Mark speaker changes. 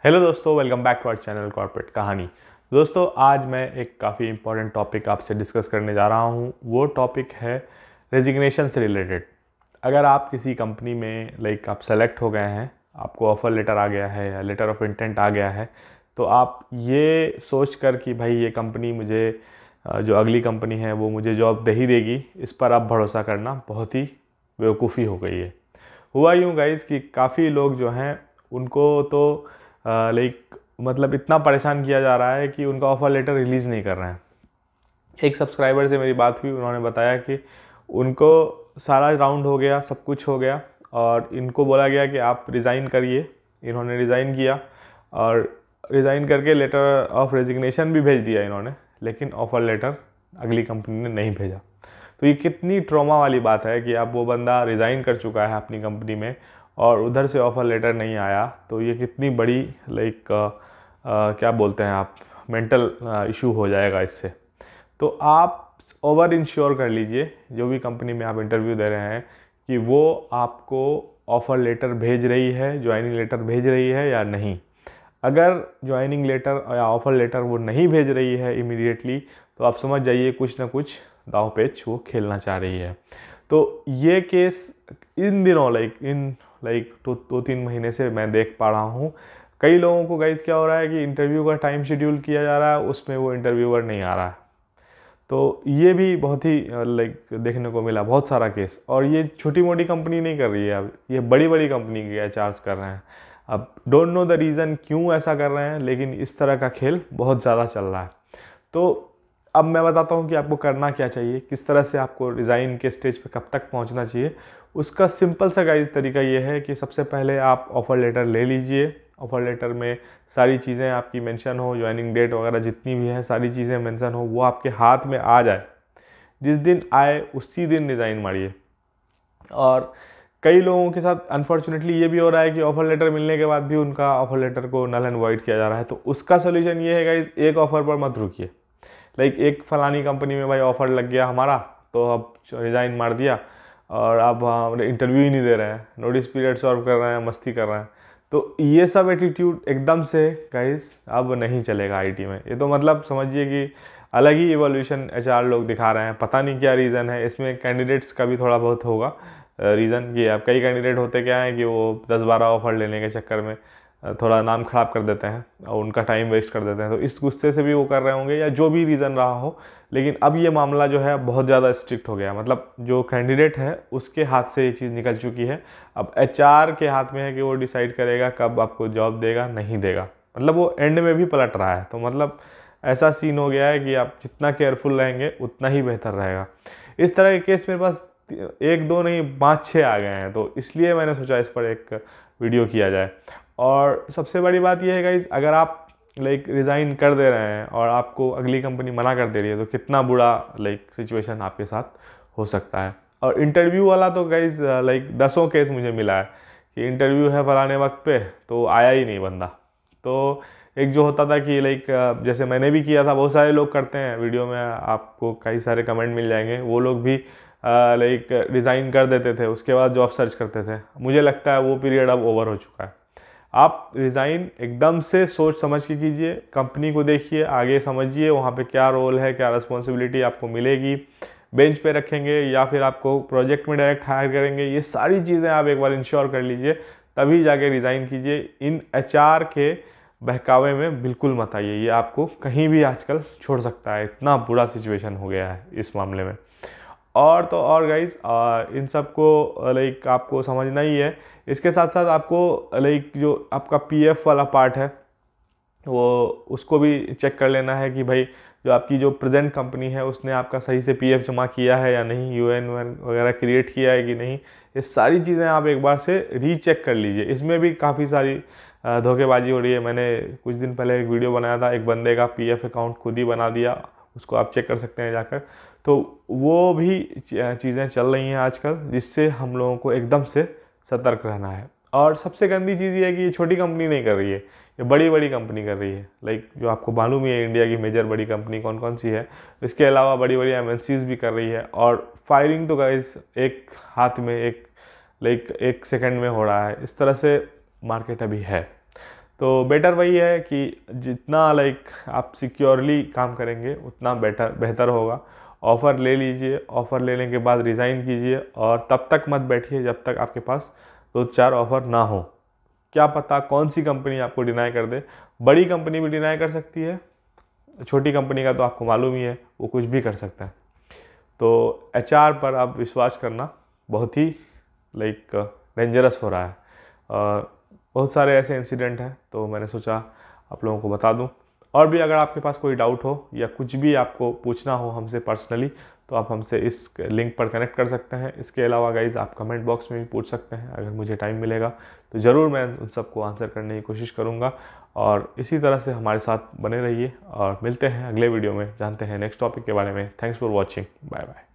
Speaker 1: Hello दोस्तों, welcome back to our channel corporate Kahani. दोस्तों, आज मैं एक काफ़ी इंपॉर्टेंट टॉपिक आपसे डिस्कस करने जा रहा हूँ। वो टॉपिक है रेजिग्नेशन से रिलेटेड। अगर आप किसी कंपनी में आप सेलेक्ट हो गए हैं, आपको ऑफ़र लेटर आ गया है या लेटर ऑफ इंटेंट आ गया है, तो आप ये सोच कर कि भाई ये कंपनी मुझे जो अगली कंपनी है वो मुझे जॉब दे ही देगी, इस पर आप भरोसा करना बहुत ही बेवकूफ़ी हो गई है। हुआ यूँ गाइज़ कि काफ़ी लोग जो हैं उनको तो मतलब इतना परेशान किया जा रहा है कि उनका ऑफ़र लेटर रिलीज़ नहीं कर रहे हैं। एक सब्सक्राइबर से मेरी बात हुई, उन्होंने बताया कि उनको सारा राउंड हो गया, सब कुछ हो गया और इनको बोला गया कि आप रिज़ाइन करिए। इन्होंने रिज़ाइन किया और रिज़ाइन करके लेटर ऑफ रेजिग्नेशन भी भेज दिया इन्होंने, लेकिन ऑफ़र लेटर अगली कंपनी ने नहीं भेजा। तो ये कितनी ट्रॉमा वाली बात है कि अब वो बंदा रिज़ाइन कर चुका है अपनी कंपनी में और उधर से ऑफ़र लेटर नहीं आया। तो ये कितनी बड़ी क्या बोलते हैं आप, मेंटल इशू हो जाएगा इससे। तो आप ओवर इंश्योर कर लीजिए जो भी कंपनी में आप इंटरव्यू दे रहे हैं कि वो आपको ऑफ़र लेटर भेज रही है, ज्वाइनिंग लेटर भेज रही है या नहीं। अगर ज्वाइनिंग लेटर या ऑफ़र लेटर वो नहीं भेज रही है इमीडिएटली, तो आप समझ जाइए कुछ ना कुछ दाव पेच वो खेलना चाह रही है। तो ये केस इन दिनों दो तीन महीने से मैं देख पा रहा हूँ। कई लोगों को गाइस क्या हो रहा है कि इंटरव्यू का टाइम शेड्यूल किया जा रहा है, उसमें वो इंटरव्यूअर नहीं आ रहा है। तो ये भी बहुत ही देखने को मिला, बहुत सारा केस। और ये छोटी मोटी कंपनी नहीं कर रही है, अब ये बड़ी बड़ी कंपनी के एचआर्स कर रहे हैं। अब डोंट नो द रीज़न क्यों ऐसा कर रहे हैं, लेकिन इस तरह का खेल बहुत ज़्यादा चल रहा है। तो अब मैं बताता हूँ कि आपको करना क्या चाहिए, किस तरह से आपको डिज़ाइन के स्टेज पे कब तक पहुँचना चाहिए। उसका सिंपल सा गाइस तरीका ये है कि सबसे पहले आप ऑफ़र लेटर ले लीजिए। ऑफ़र लेटर में सारी चीज़ें आपकी मेंशन हो, ज्वाइनिंग डेट वगैरह जितनी भी है सारी चीज़ें मेंशन हो, वो आपके हाथ में आ जाए। जिस दिन आए उसी दिन रिज़ाइन मारिए। और कई लोगों के साथ अनफॉर्चुनेटली ये भी हो रहा है कि ऑफ़र लेटर मिलने के बाद भी उनका ऑफ़र लेटर को नल एंड वॉइड किया जा रहा है। तो उसका सोल्यूशन ये है गाइस, एक ऑफ़र पर मत रुकिए। एक फलानी कंपनी में भाई ऑफ़र लग गया हमारा, तो अब रिज़ाइन मार दिया और अब इंटरव्यू ही नहीं दे रहे हैं, नोटिस पीरियड सॉल्व कर रहे हैं, मस्ती कर रहे हैं। तो ये सब एटीट्यूड एकदम से गाइस अब नहीं चलेगा आईटी में। ये तो मतलब समझिए कि अलग ही इवोल्यूशन एचआर लोग दिखा रहे हैं। पता नहीं क्या रीज़न है इसमें, कैंडिडेट्स का भी थोड़ा बहुत होगा रीज़न। कि अब कई कैंडिडेट होते क्या है कि वो 10-12 ऑफ़र लेने के चक्कर में थोड़ा नाम ख़राब कर देते हैं और उनका टाइम वेस्ट कर देते हैं। तो इस गुस्से से भी वो कर रहे होंगे या जो भी रीज़न रहा हो। लेकिन अब ये मामला जो है बहुत ज़्यादा स्ट्रिक्ट हो गया। मतलब जो कैंडिडेट है उसके हाथ से ये चीज़ निकल चुकी है। अब एचआर के हाथ में है कि वो डिसाइड करेगा कब आपको जॉब देगा, नहीं देगा। मतलब वो एंड में भी पलट रहा है। तो मतलब ऐसा सीन हो गया है कि आप जितना केयरफुल रहेंगे उतना ही बेहतर रहेगा। इस तरह के केस मेरे पास 1-2 नहीं 5-6 आ गए हैं। तो इसलिए मैंने सोचा इस पर एक वीडियो किया जाए। और सबसे बड़ी बात यह है गाइस, अगर आप रिज़ाइन कर दे रहे हैं और आपको अगली कंपनी मना कर दे रही है, तो कितना बुरा सिचुएशन आपके साथ हो सकता है। और इंटरव्यू वाला तो गाइस दसों केस मुझे मिला है कि इंटरव्यू है फलाने वक्त पे तो आया ही नहीं बंदा। तो एक जो होता था कि जैसे मैंने भी किया था, बहुत सारे लोग करते हैं, वीडियो में आपको कई सारे कमेंट मिल जाएंगे। वो लोग भी रिज़ाइन कर देते थे, उसके बाद जॉब सर्च करते थे। मुझे लगता है वो पीरियड अब ओवर हो चुका है। आप रिज़ाइन एकदम से सोच समझ के कीजिए, कंपनी को देखिए, आगे समझिए वहाँ पे क्या रोल है, क्या रिस्पॉन्सिबिलिटी आपको मिलेगी, बेंच पे रखेंगे या फिर आपको प्रोजेक्ट में डायरेक्ट हायर करेंगे। ये सारी चीज़ें आप एक बार इंश्योर कर लीजिए, तभी जाके रिज़ाइन कीजिए। इन एचआर के बहकावे में बिल्कुल मत आइए, ये आपको कहीं भी आजकल छोड़ सकता है। इतना बुरा सिचुएशन हो गया है इस मामले में। और तो और गाइस, इन सब को आपको समझना ही है। इसके साथ साथ आपको जो आपका पीएफ वाला पार्ट है वो उसको भी चेक कर लेना है कि भाई जो आपकी जो प्रेजेंट कंपनी है उसने आपका सही से पीएफ जमा किया है या नहीं, यूएन वगैरह क्रिएट किया है कि नहीं। ये सारी चीज़ें आप एक बार से रीचेक कर लीजिए। इसमें भी काफ़ी सारी धोखेबाजी हो रही है। मैंने कुछ दिन पहले एक वीडियो बनाया था, एक बंदे का पीएफ अकाउंट खुद ही बना दिया, उसको आप चेक कर सकते हैं जाकर। तो वो भी चीज़ें चल रही हैं आजकल, जिससे हम लोगों को एकदम से सतर्क रहना है। और सबसे गंदी चीज़ ये है कि ये छोटी कंपनी नहीं कर रही है, ये बड़ी बड़ी कंपनी कर रही है। जो आपको मालूम ही है इंडिया की मेजर बड़ी कंपनी कौन कौन सी है। इसके अलावा बड़ी बड़ी एमएनसीज भी कर रही है। और फायरिंग तो गाइस एक हाथ में एक सेकंड में हो रहा है। इस तरह से मार्केट अभी है। तो बेटर वही है कि जितना लाइक आप सिक्योरली काम करेंगे उतना बेहतर होगा। ऑफ़र ले लीजिए, ऑफ़र लेने के बाद रिज़ाइन कीजिए और तब तक मत बैठिए जब तक आपके पास 2-4 ऑफ़र ना हो। क्या पता कौन सी कंपनी आपको डिनाई कर दे। बड़ी कंपनी भी डिनाई कर सकती है, छोटी कंपनी का तो आपको मालूम ही है, वो कुछ भी कर सकता है। तो एचआर पर आप विश्वास करना बहुत ही लाइक डेंजरस हो रहा है। बहुत सारे ऐसे इंसिडेंट हैं, तो मैंने सोचा आप लोगों को बता दूं। और भी अगर आपके पास कोई डाउट हो या कुछ भी आपको पूछना हो हमसे पर्सनली, तो आप हमसे इस लिंक पर कनेक्ट कर सकते हैं। इसके अलावा गाइज़ आप कमेंट बॉक्स में भी पूछ सकते हैं, अगर मुझे टाइम मिलेगा तो ज़रूर मैं उन सबको आंसर करने की कोशिश करूँगा। और इसी तरह से हमारे साथ बने रहिए और मिलते हैं अगले वीडियो में, जानते हैं नेक्स्ट टॉपिक के बारे में। Thanks for watching, bye bye.